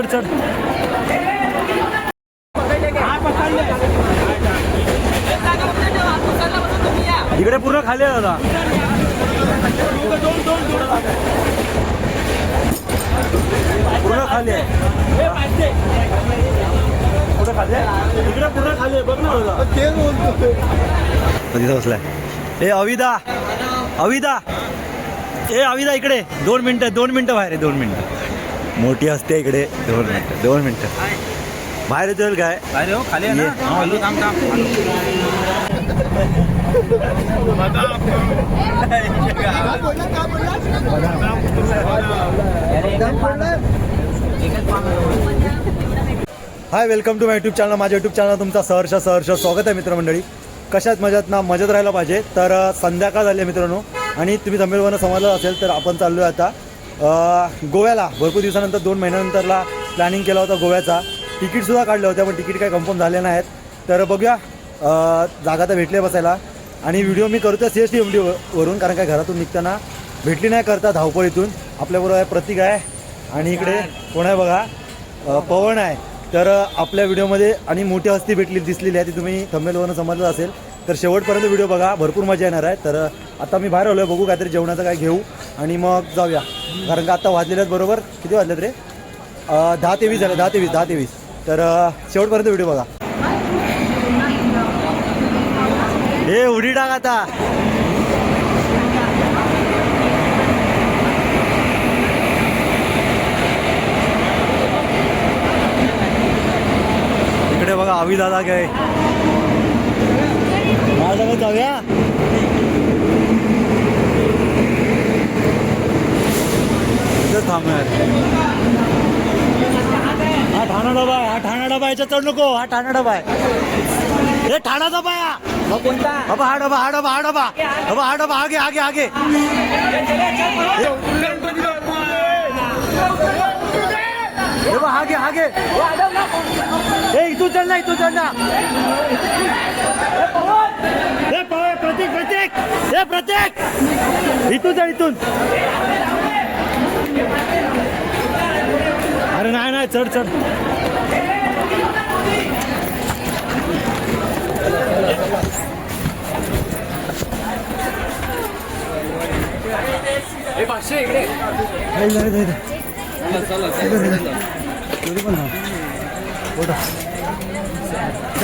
चढ चढ. इकडे पूर्ण खाली आहे दादा. पूर्ण खाली आहे. कुठं खाली आहे? इकडे पूर्ण खाली आहे बघ ना दादा. तिथं बसलाय. ए अविदा अविदा ए अविदा इकडे 2 मिनिटं बाहेर आहे. 2 मिनिटं मोठी असते इकडे. 2 मिनिटं बाहेर येतो काय अरे हो खाली आहे ना. थांब hi welcome to my YouTube channel. माझ्या यूट्यूब चॅनल तुमचा सहर्ष स्वागत आहे मित्रमंडळी. कशात मजात ना मजेत राहायला पाहिजे. तर संध्याकाळ झाली आहे मित्रांनो आणि तुम्ही जमेलवरनं समजलं असेल तर आपण चाललो आहे आता गोव्याला. भरपूर दिवसानंतर 2 महिन्यानंतरला प्लॅनिंग केला होता गोव्याचा. तिकीटसुद्धा काढले होते पण तिकीट काही कन्फर्म झाले नाहीत. तर बघूया जागा तर भेटली बसायला. आणि व्हिडिओ मी करतो CST वरून कारण काय घरातून निघताना भेटली नाही करता धावपळीतून. आपल्याबरोबर आहे प्रतीक आहे आणि इकडे कोण आहे बघा पवन आहे. तर आपल्या व्हिडिओमध्ये आणि मोठी हस्ती दिसलेली आहे ती तुम्ही थंबनेलवरून समजलं असेल. तर शेवटपर्यंत व्हिडिओ बघा भरपूर मजा येणार आहे. तर आता मी बाहेर आलो आहे बघू काहीतरी जेवणाचं काय घेऊ आणि मग जाऊया. कारण का आता वाजलेले आहेत बरोबर किती वाजलेत रे 10:23 झाले. 10:23. तर शेवटपर्यंत व्हिडिओ बघा. हे उडी टाक आता. इकडे बघा आवी दादा काय माझ्याकडे जाऊया. थांबणार हा ठाणा डबा आहे. हा ठाणा डबा याच्यात चढ नको. हा ठाणा डबा आहे. हे ठाणा डबा आहे कोणता. हा डबा आगे आगे आगे. आगे हे इथून चढना प्रत्येक इथून चढ इथून. अरे नाही चढ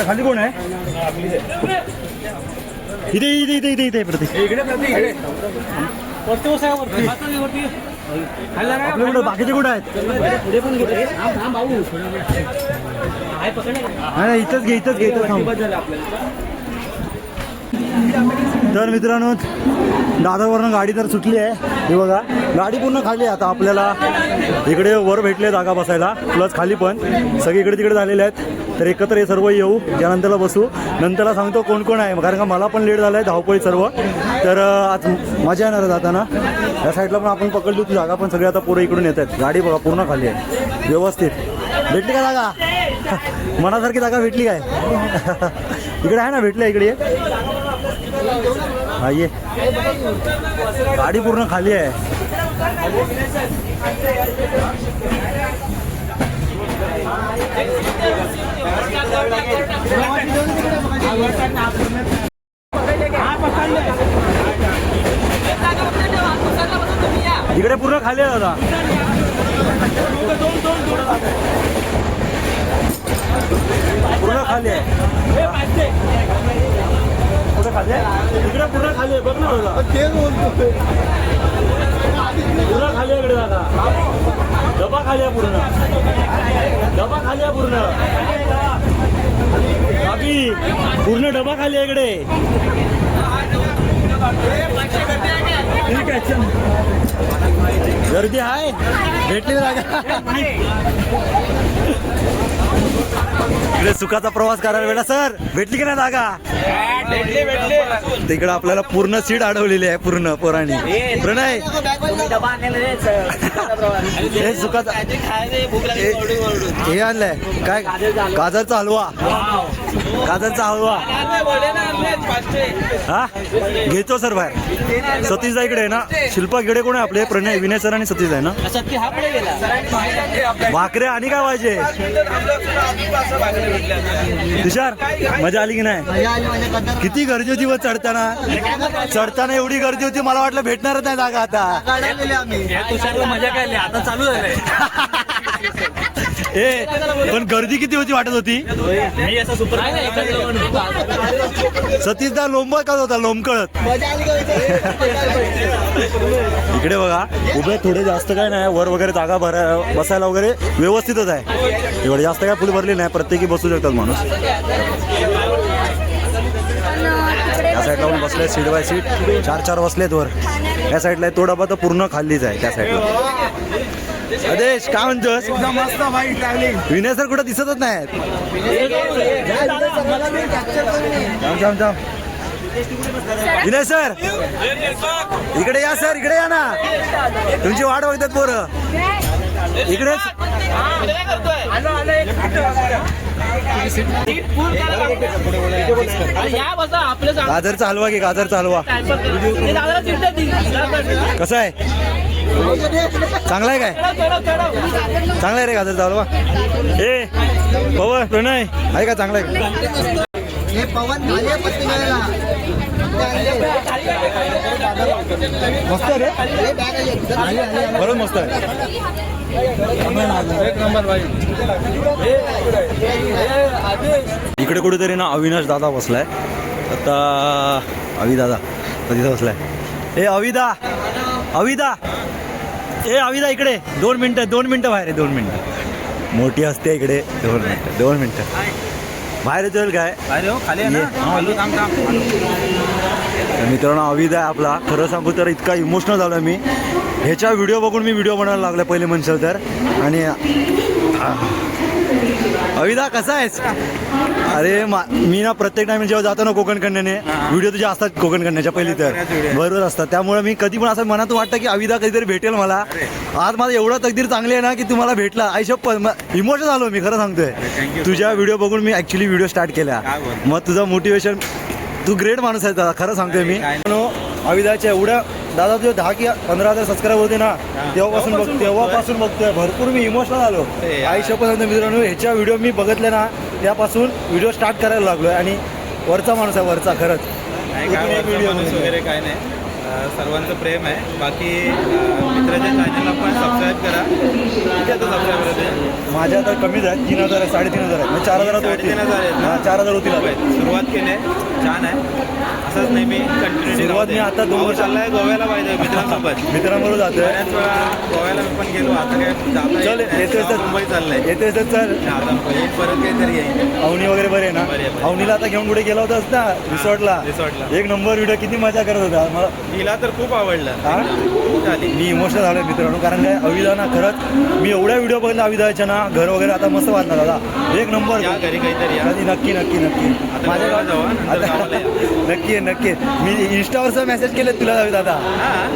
खाली कोण आहे इथे प्रतीक. आपल्याकडे बाकीचे कुठे आहेत. इथंच घे तर मित्रांनो दादरवरनं गाडी तर सुटली आहे. हे बघा गाडी पूर्ण खाली आहे. आता आपल्याला इकडे वर भेटले जागा बसायला प्लस खाली पण सगळे इकडे तिकडे झालेले आहेत. तर एकत्र सर्व येऊ त्यानंतरला बसू. नंतरला सांगतो कोण कोण आहे कारण का मला पण लेट झालं आहे धावपळी सर्व. तर आज मजा येणार आहे जाताना. या साईडला पण आपण पकडली होती जागा पण सगळे आता पुढे इकडून येत आहेत. गाडी बघा पूर्ण खाली आहे व्यवस्थित. भेटली का जागा मनासारखी जागा भेटली काय इकडे आहे ना भेटली इकडे. हा ये गाडी पूर्ण खाली आहे. इकडे पूर्ण खाली आहे दादा. पूर्ण खाली आहे. कुठं खाली आहे इकडे पूर्ण खाली आहे बघ ना दादा. पूर्ण खाली आहे इकडे दादा. डबा खाली आहे पूर्ण. बाकी पूर्ण डबा खाली आहे इकडे. ठीक आहे गर्दी आहे भेटली जागा. इकडे सुखाचा प्रवास करायला भेटा सर. भेटली की नाही जागा. तिकडे आपल्याला पूर्ण सीट अडवलेली आहे पूर्ण पोरांनी. प्रणय हे सुखाचा हे आणलंय काय गाजरचा हलवा. गाजरचा हलवा हा घेतो सर बाहेर. सतीशदा इकडे आहे ना, शिल्पा गिडे कोण आहे आपले? प्रणय, विनय सर आणि सतीश आहे ना. भाकऱ्या आणि काय पाहिजे? तुषार मजा आली की नाही? किती गर्दी होती व चढताना एवढी गर्दी होती, मला वाटलं भेटणारच नाही जागा आता. मजा काय आता चालू झालंय. ए पण गर्दी किती होती वाटत होती. सतीशदा लोंबकळत होता, लोंबकळत. इकडे बघा उभे थोडे जास्त काय नाही, वर वगैरे जागा बसायला वगैरे व्यवस्थितच आहे. एवढे जास्त काय फुल भरली नाही, प्रत्येकी बसू शकतात माणूस. या साईडला पण बसले सीट बाय सीट, 4 बसलेत वर. या साईडला तो डबा तर पूर्ण खाल्लीच आहे त्या साईडला. आदेश काय म्हणतोस? मस्त भाई ट्रॅव्हलिंग. विनय सर कुठं दिसतच नाहीत. विनय सर इकडे या, सर इकडे या ना, तुमची वाट बघतात पोरं. इकडेच गाजरचा हलवा घे, गाजरचा हलवा कसा आहे? चांगला आहे काय? चांगला आहे रे गाजरचा हलवा. ए पवन, प्रणय आहे का? चांगला आहे. मस्त आहे रे, बरोबर मस्त आहे. एक नंबर भाई. इकडे कुठेतरी ना अविनाश दादा बसलाय आता. अविदादा तिथं बसलाय. ए अविदा, अविदा, ए अविदा इकडे 2 मिनटं बाहेर आहे. 2 मिनटं मोठी असते इकडे. 2 मिनटं बाहेर येतो काय? अरे हो खाली आहे ना. आलू थांब. तर मित्रांनो अविदा आहे आपला. खरं सांगू तर इतका इमोशनल झालो मी ह्याच्या व्हिडिओ बघून. मी व्हिडिओ बनायला लागला पहिले म्हणशील तर. आणि अविदा कसा आहेस? अरे मी ना प्रत्येक टाइम जेव्हा जातो ना कोकण कन्याने, व्हिडिओ तुझे असतात कोकण कन्याच्या पहिली तर बरोबर असतात. त्यामुळे मी कधी पण असं मनात वाटतं की अविदा कधीतरी भेटेल मला. आज माझं एवढं तकदीर चांगली आहे ना की तुम्हाला भेटला. आयुष्य इमोशनल झालो मी, खरं सांगतोय. तुझ्या व्हिडिओ बघून मी ऍक्च्युली व्हिडिओ स्टार्ट केला. मग तुझं मोटिवेशन, तू ग्रेट माणूस आहे दादा, खरं सांगतोय मी. अविदाच्या एवढ्या दादा तुझे 10 की 15,000 सबस्क्राईब होते ना, तेव्हापासून बघतोय. भरपूर मी इमोशनल झालो. आयुष्यापासून मित्रांनो ह्याच्या व्हिडिओ मी बघितले ना, त्यापासून व्हिडिओ स्टार्ट करायला लागलोय. आणि वरचा माणूस आहे, वरचा खरंच. व्हिडिओ वगैरे काय नाही, सर्वांचं प्रेम आहे. बाकी मित्राच्या चॅनलला पण सबस्क्राईब करा. किती आता सबस्क्राईबर होते? माझ्या आता कमीच आहेत, 3,000 आहे, 3,500 आहेत. 4,000 होतील. 4,000 होतील. सुरुवात केली आहे, छान आहे. असंच नेहमी कंटिन्युटी. सुरुवात मी आता 2 वर्ष चाललाय गोव्याला पाहिजे मित्रांबरोबर जातोय. बऱ्याच वेळा गोव्याला मी पण गेलो. आता काय चल येतोय, मुंबई चाललंय. येतोय चल. आता परत काहीतरी येईल. अवनी वगैरे बरे ना? अवनीला आता घेऊन कुठे गेला होतास ना रिसॉर्टला? एक नंबर व्हिडिओ, किती मजा करत होता. मला तिला तर खूप आवडलं. मी इमोशनल झालोय मित्रांनो. कारण काय अविदा ना, खरंच मी एवढ्या व्हिडिओ बघितला अविदाच्या ना. घर वगैरे आता मस्त वाटणार दादा, एक नंबर. घरी काहीतरी नक्की माझ्या गावात नक्की. मी इंस्टावरचा मेसेज केले तुला दादा,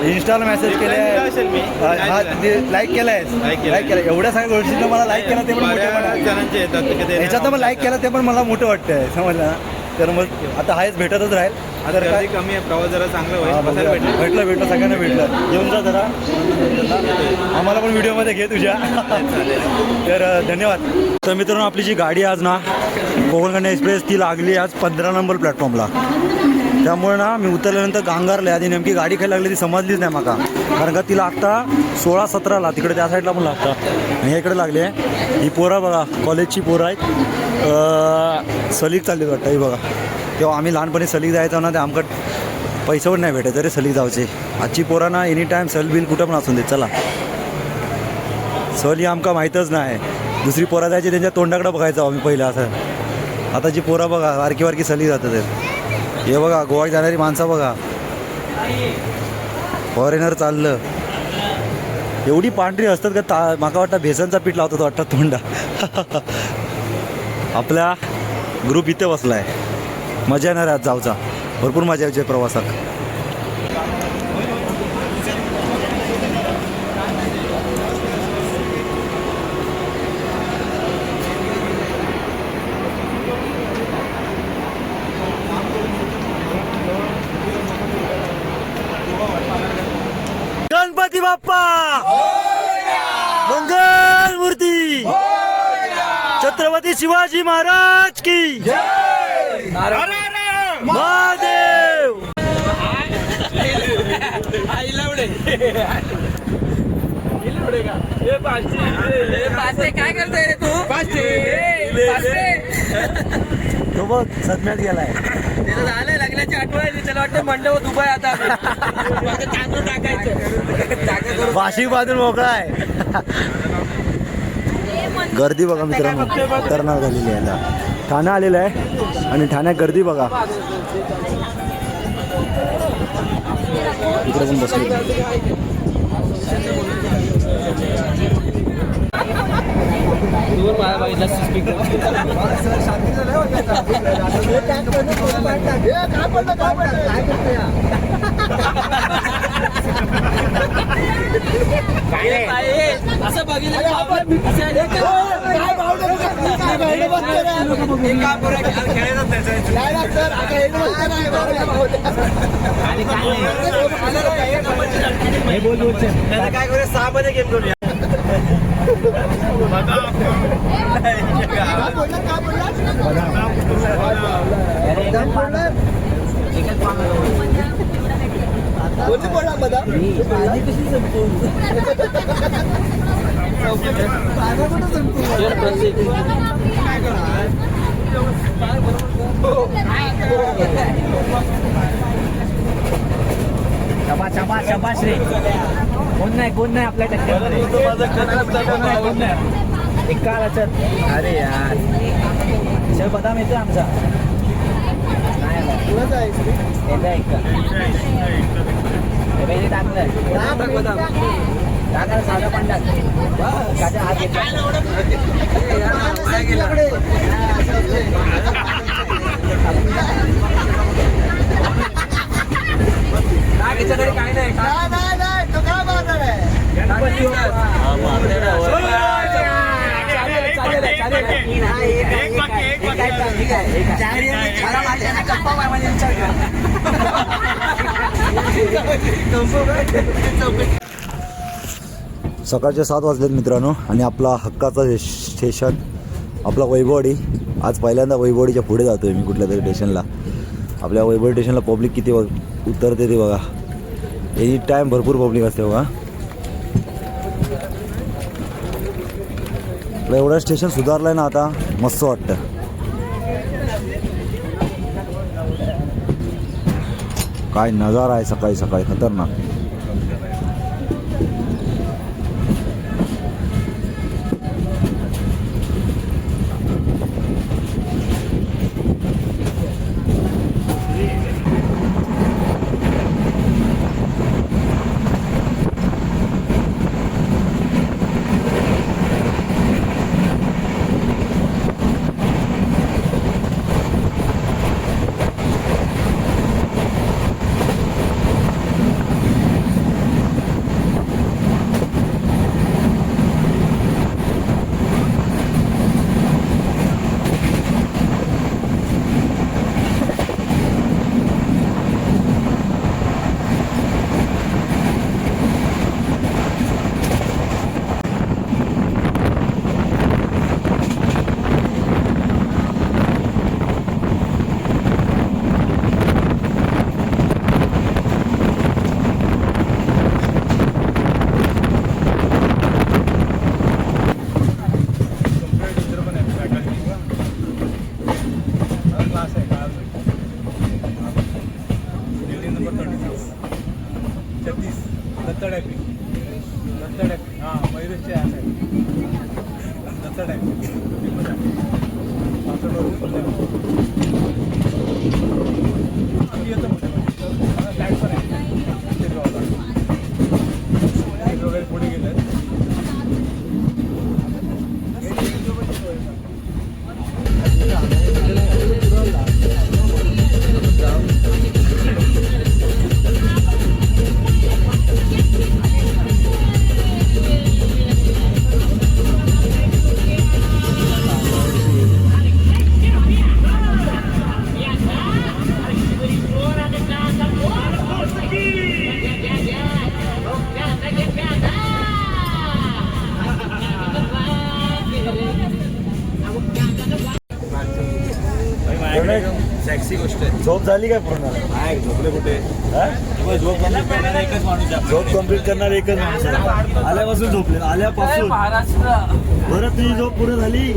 इंस्टाला मेसेज केले, लाईक केलाय. एवढ्या सगळ्या गोष्टींना मला लाईक केला ते पण ह्याच्यात पण लाईक केला ते पण मला मोठं वाटतंय, समजलं ना. तर मग आता हायच भेटतच राहील. आता काय कमी आहे, प्रवास जरा चांगला होईल. भेटलं सगळ्यांना भेटलं. येऊन जा जरा, आम्हाला पण व्हिडिओमध्ये घे तुझ्या. तर धन्यवाद. तर मित्रांनो आपली जी गाडी आज ना कोकण कन्या एक्सप्रेस, ती लागली आज 15 नंबर प्लॅटफॉर्मला. त्यामुळे ना मी उतरल्यानंतर गांगारले. आधी नेमकी गाडी खायला लागली ती समजलीच नाही मला, कारण का तिला आत्ता 16-17ला तिकडे त्या साईडला पण लागतं आणि हे इकडे लागले. ही पोरं बघा, कॉलेजची पोरं आहेत. सलीग चालली वाटतं ही बघा. तेव्हा आम्ही लहानपणी सलीग जायचो ना, ते आमकडे पैसे पण नाही भेटायचे रे सलीग जायचे. आजची पोरं ना एनी टाईम सल बिल कुठं पण असून दे, चला सल ही आमका माहीतच नाही. दुसरी पोरं जायची त्यांच्या तोंडाकडे बघायचं आम्ही पहिलं असं. आताची पोरं बघा वारकी सलीग जातात. हे बघा गोवा जाणारी माणसं बघा, फॉरेनर चाललं. एवढी पांढरी असतात का माका वाटतं बेसनचा पीठ लावतात वाटतं तोंडा. आपला ग्रुप इथे बसला आहे. मजा येणार आज जाऊचा, भरपूर मजा यायची प्रवासात. शिवाजी महाराज की महादेव. काय करतोय रे तू? तो बघ सदम्यात गेलाय. त्याला झालंय लग्नाची आठवण. त्याला वाटतं मंडप दुबई आता तांदूळ टाकायचं. वाशी बांधून मोकळा आहे. गर्दी बघा मित्रांनो खतरनाक झालेली आहे आता. ठाणा आलेलं आहे आणि ठाण्यात गर्दी बघा. इकडे पण बसले. असं बघितलं काय करूया 6 मध्ये गेम करूया. शबाश रे. कोण नाही आपल्या टक्क्यामध्ये. अरे यार चल बदाम येतोय आमचा. टाकलं साधा पण टाक. याच्याकडे काय नाही. तो काय बाजार आहे. सकाळचे 7 वाजलेत मित्रांनो आणि आपला हक्काचा स्टेशन आपला वैभववाडी. आज पहिल्यांदा वैभववाडीच्या पुढे जातोय मी कुठल्या तरी स्टेशनला. आपल्या वैभव स्टेशनला पब्लिक किती उतरते ते बघा. एनी टाईम भरपूर पब्लिक असते बघा. आपलं एवढं स्टेशन सुधारलं आहे ना आता मस्त वाटतं. काय नजारा आहे सकाळी सकाळी खतरनाक. अशी गोष्ट आहे. झोप झाली काय पूर्ण? काय झोपले कुठे? हा? झोप कंप्लीट करणारा एकच माणूस आहे. झोप कंप्लीट करणार एकच माणूस आहे. आल्यापासून झोपले, आल्यापासून. महाराष्ट्र बरं तुझी झोप पूर्ण झाली?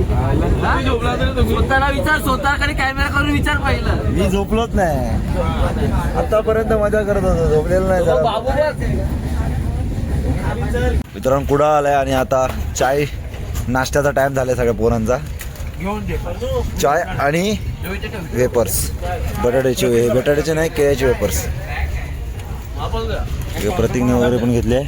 स्वतःला विचार, स्वतःकडे कॅमेरा करून विचार पहिलं. मी झोपलोच नाही आतापर्यंत, मजा करत होतो, झोपलेलं नाही जरा. बाबू बघ. मित्रांनो कुडा आलाय आणि आता चाय नाश्त्याचा टाइम झालाय सगळ्या पोरांचा. चाय आणि वेपर्स, बटाट्याचे नाही, केळ्याचे वेपर्स. प्रतीकने वगैरे पण घेतले.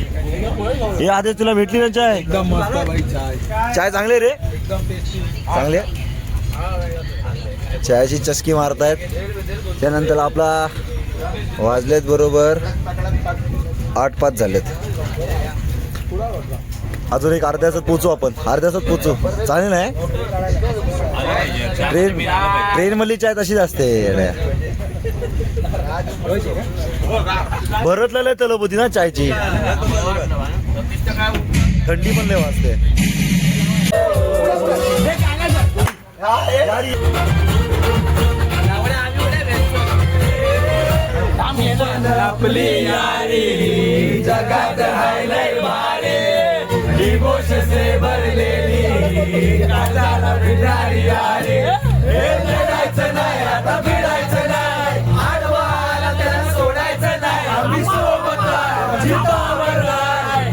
हे आधी तुला भेटली ना चाय? एकदम मस्त भाई चाय. चाय चांगली रे, एकदम टेस्टी. चांगली. चायची चस्की मारतायत. त्यानंतर आपला वाजलेत बरोबर 8:05 झालेत. अजून एक अर्ध्या तासात पोचू आपण, अर्ध्या तासात पोचू. चालेल नाही? ट्रेन मधली चाय तशीच असते. भरतलेलं तलप ना चायची, थंडी पण लय वाजते. आपली यारी जगात हाय लय भारी, दिवस से भरलेली काजाला भिडारी यारी. हे लढायचं नाही आता, भिडायचं नाही, आडवाला त्याला सोडायचं नाही. आम्ही सोबत आहे, जितावर आहे,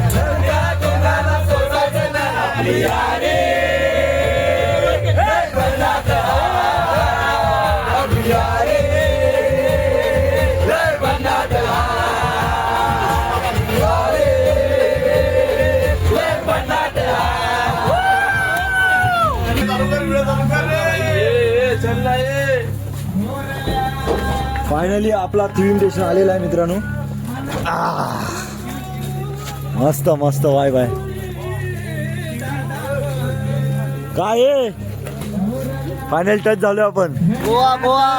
त्या दोघांना सोडायचं नाही. आपली यारी हे बंदात आहे, आपली यारी हे बंदात आहे, आपली यारी हे बंदात आहे. फायनली आपला फिल्म स्टेशन आलेला आहे मित्रांनो. मस्त मस्त, वाय बाय. काय आहे? फायनल टच झालोय आपण, गोवा गोवा.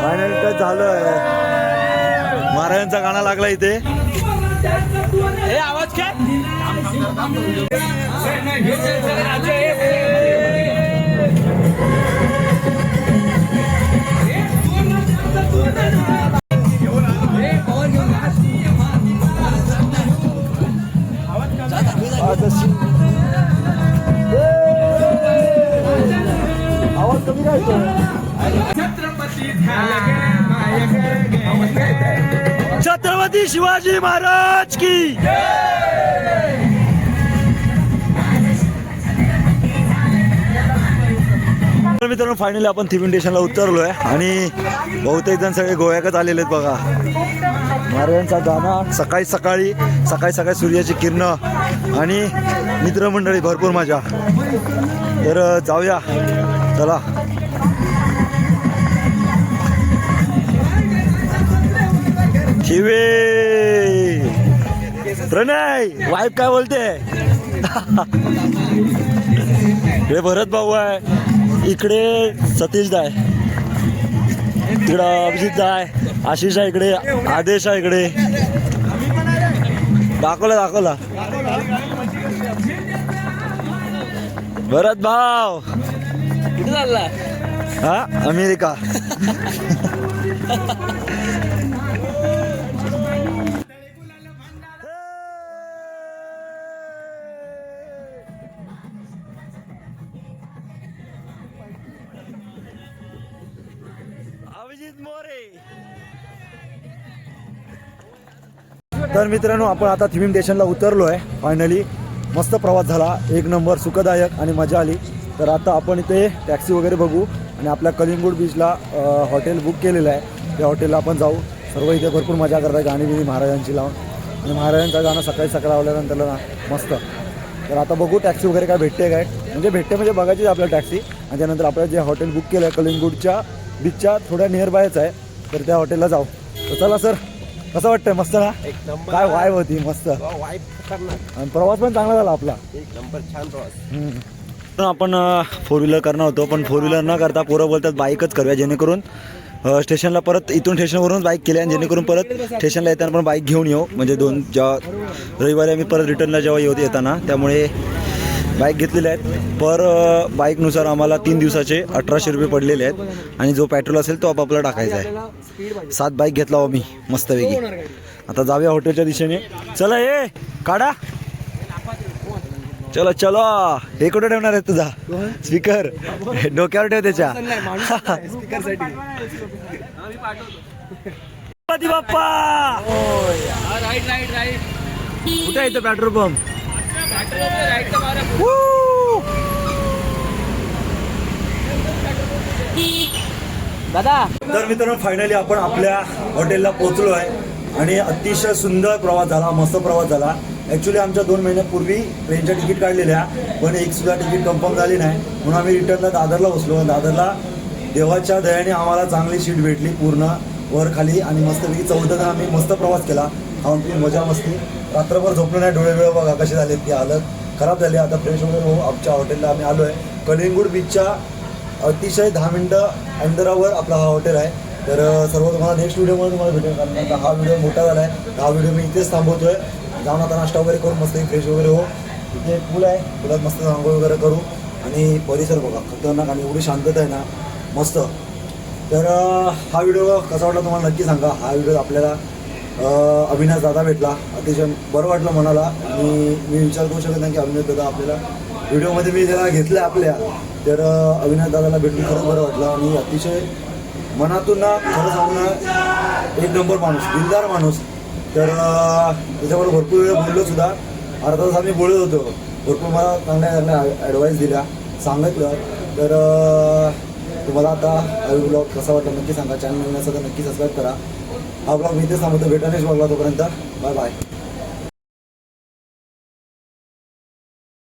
फायनल टच झालोय. महाराजांचा गाणं लागला इथे. हे आवाज काय? आवाज कमी काय छत्रपती शिवाजी महाराज की. मित्रांनो फायनली आपण थिविन स्टेशनला उतरलोय आणि बहुतेक जण सगळे गोव्याकच आलेले आहेत बघा. महाराजांचा गाणं, सकाळी सकाळी सूर्याची किरणं आणि मित्रमंडळी, भरपूर मजा. तर जाऊया चला. शिवे प्रणय वाईफ काय बोलते? इकडे भरत भाऊ आहे, इकडे सतीश आहे, तिकडं अभिजित आहे, आशिष आहे, इकडे आदेश आहे, इकडे दाखवला भरत भाव. कुठे चालला? हा, अमेरिका. अभिजित मोरे. तर मित्रांनो आपण आता थिविम स्टेशनला उतरलो आहे. फायनली मस्त प्रवास झाला, एक नंबर, सुखदायक आणि मजा आली. तर आता आपण इथे टॅक्सी वगैरे बघू आणि आपल्या कलिंगूट बीचला हॉटेल बुक केलेलं आहे. त्या हॉटेलला आपण जाऊ. सर्व इथे भरपूर मजा करतात, गाणी बिणी महाराजांची लावून. आणि महाराजांचं गाणं सकाळी सकाळी लावल्यानंतर ना मस्त. तर आता बघू टॅक्सी वगैरे काय भेटते काय, म्हणजे भेटते म्हणजे बघायची आपल्याला टॅक्सी. आणि त्यानंतर आपल्याला जे हॉटेल बुक केलं आहे कलिंगूटच्या बीचच्या थोड्या नियर बायच आहे, तर त्या हॉटेलला जाऊ. तर चला सर, कसं वाटतंय? मस्त ना? एक नंबर. काय वाईब होती, मस्त. वाईफ खतरनाक. आणि प्रवास पण चांगला झाला आपला. एक नंबर, छान प्रवास. आपण 4 व्हीलर करणार होतो, पण 4 व्हीलर न करता पोरं बोलतात बाईकच करूया, जेणेकरून स्टेशनला परत इथून स्टेशनवरून बाईक केली आणि जेणेकरून परत स्टेशनला येताना पण बाईक घेऊन येऊ. म्हणजे जेव्हा रविवारी आम्ही परत रिटर्नला जेव्हा येताना, त्यामुळे बाईक घेतलेले आहेत पर बाईकनुसार आम्हाला 3 दिवसाचे 1800 रुपये पडलेले आहेत आणि जो पेट्रोल असेल तो आपापला टाकायचा आहे. 7 बाईक घेतला हो मी मस्तपैकी. आता जाऊया हॉटेलच्या दिशेने. चला ये काढा. चलो चलो. हे कुठे ठेवणार आहे तुझा स्पीकर? डोक्यावर ठेव त्याच्या. Ganpati Bappa. Right right right. कुठे आहे इथं पेट्रोल पंप? दादा तर मित्रांनो फायनली आपण आपल्या हॉटेलला पोहोचलो आहे आणि अतिशय सुंदर प्रवास झाला, मस्त प्रवास झाला. ॲक्च्युली आमच्या 2 महिन्यापूर्वी ट्रेनच्या तिकीट काढलेल्या पण एक सुद्धा तिकीट कन्फर्म झाली नाही म्हणून आम्ही रिटर्नला दादरला बसलो. दादरला देवाच्या दयाने आम्हाला चांगली सीट भेटली पूर्ण वर खाली आणि मस्तपैकी 14 आम्ही मस्त प्रवास केला. खाऊन पिऊन मजा मस्ती. रात्रभर झोपलो नाही. डोळे वेळ बघा कसे झाले ती हालत खराब झाली. आता फ्रेश वगैरे हो आमच्या हॉटेलला आम्ही आलो आहे. कलिंगूड बीचच्या अतिशय 10 मिनटं अंतरावर आपला हा हॉटेल आहे. तर सर्व तुम्हाला नेक्स्ट व्हिडिओमध्ये तुम्हाला भेटेल कारण आता हा व्हिडिओ मोठा झाला आहे. हा व्हिडिओ मी इथेच थांबवतोय. जाऊन आता नाश्ता वगैरे करून मस्त फ्रेश वगैरे हो. इथे एक पूल आहे. पुलात मस्त आंघोळ वगैरे करू आणि परिसर बघा खतरनाक आणि एवढी शांतता आहे ना मस्त. तर हा व्हिडिओ कसा वाटला तुम्हाला नक्की सांगा. हा व्हिडिओ आपल्याला अविनाश दादा भेटला. अतिशय बरं वाटलं मनाला आणि मी विचार करू शकत नाही की अविनाश दादा आपल्याला व्हिडिओमध्ये मी त्याला घेतलं आपल्या. तर अविनाश दादाला भेटून खरंच बरं वाटलं आणि अतिशय मनातून ना खरं सांगू ना एक नंबर माणूस, दिलदार माणूस. तर त्याच्याबरोबर भरपूर वेळ बोललो सुद्धा. अर्धा तास आम्ही बोलत होतो. भरपूर मला चांगल्या चांगल्या ॲडवाईस दिल्या सांगितलं. तर तुम्हाला आता हा ब्लॉग कसा वाटला नक्की सांगा. चॅनल नवीन असेल तर नक्की सबस्क्राईब करा. हा ब्लॉग मी इथेच थांबवतो. भेटा नेक्स्ट ब्लॉगला. तोपर्यंत बाय बाय.